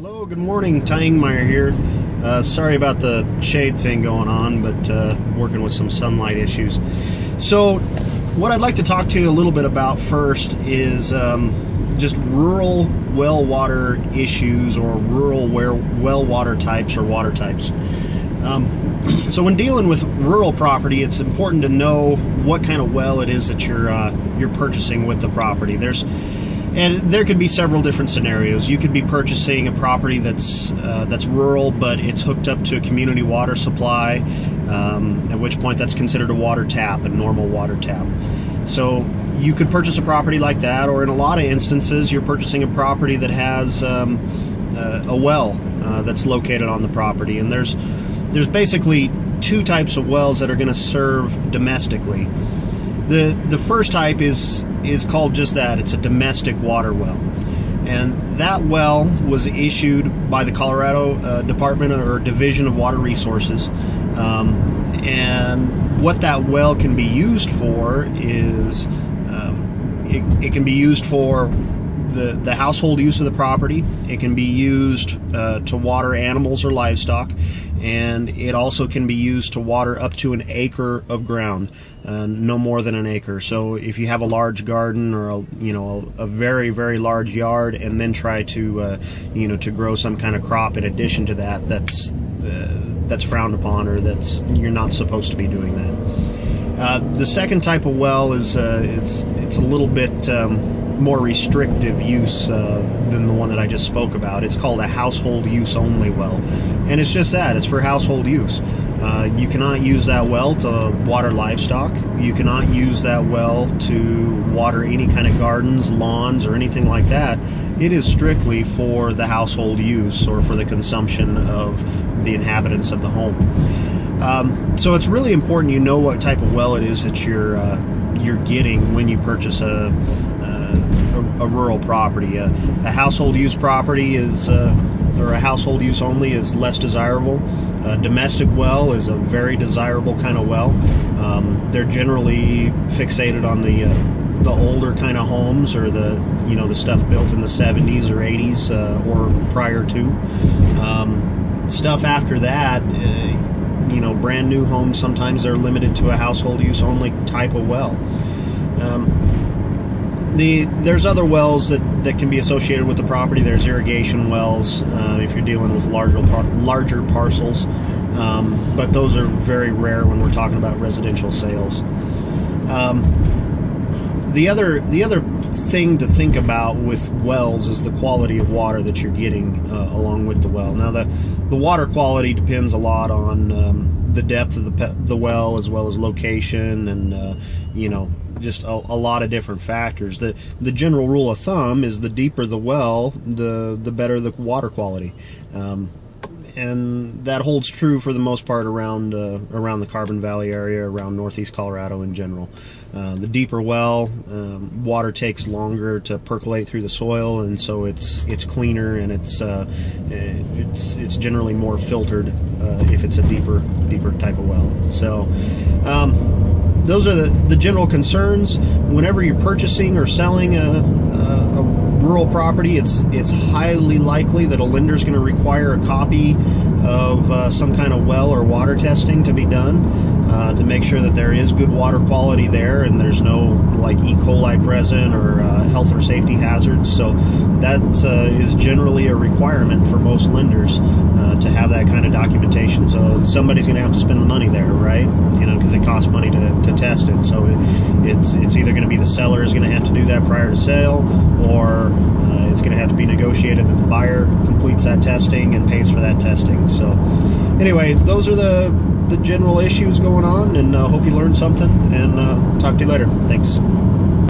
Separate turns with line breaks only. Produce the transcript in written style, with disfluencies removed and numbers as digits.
Hello, good morning. Ty Ingmeyer here. Sorry about the shade thing going on, but working with some sunlight issues. So what I'd like to talk to you a little bit about first is just rural well water issues, or rural well water types or water types. So when dealing with rural property, it's important to know what kind of well it is that you're purchasing with the property. And there could be several different scenarios. You could be purchasing a property that's rural, but it's hooked up to a community water supply, at which point that's considered a water tap, a normal water tap. So you could purchase a property like that, or in a lot of instances, you're purchasing a property that has a well that's located on the property. And there's basically two types of wells that are going to serve domestically. The first type is called just that. It's a domestic water well, and that well was issued by the Colorado Department or Division of Water Resources, and what that well can be used for is it can be used for the household use of the property. It can be used to water animals or livestock, and it also can be used to water up to an acre of ground, no more than an acre. So if you have a large garden or a very, very large yard, and then try to to grow some kind of crop in addition to that, that's frowned upon, or you're not supposed to be doing that. The second type of well is it's a little bit more restrictive use than the one that I just spoke about. It's called a household use only well, and it's just that. It's for household use. You cannot use that well to water livestock. You cannot use that well to water any kind of gardens, lawns, or anything like that. It is strictly for the household use, or for the consumption of the inhabitants of the home. So it's really important you know what type of well it is that you're getting when you purchase a rural property. A household use property is, or a household use only, is less desirable. A domestic well is a very desirable kind of well. They're generally fixated on the older kind of homes, or the stuff built in the 70s or 80s or prior to. Stuff after that, brand new homes, sometimes they're limited to a household use only type of well. There's other wells that can be associated with the property. There's irrigation wells if you're dealing with larger parcels, but those are very rare when we're talking about residential sales. The other thing to think about with wells is the quality of water that you're getting along with the well. Now the water quality depends a lot on the depth of the well, as well as location, and just a lot of different factors. The general rule of thumb is the deeper the well, the better the water quality, and that holds true for the most part around the Carbon Valley area, around northeast Colorado in general. The deeper well, water takes longer to percolate through the soil, and so it's cleaner, and it's generally more filtered if it's a deeper type of well. So those are the general concerns. Whenever you're purchasing or selling a rural property, it's highly likely that a lender is going to require a copy of some kind of well or water testing to be done to make sure that there is good water quality there, and there's no like E. coli present, or health or safety hazards. So that is generally a requirement for most lenders to have that kind of documentation. So somebody's going to have to spend the money there, right? Because it costs money to test it. So it's either going to be the seller is going to have to do that prior to sale, or it's going to have to be negotiated that the buyer completes that testing and pays for that testing. So anyway, those are the general issues going on, and hope you learned something, and talk to you later. Thanks.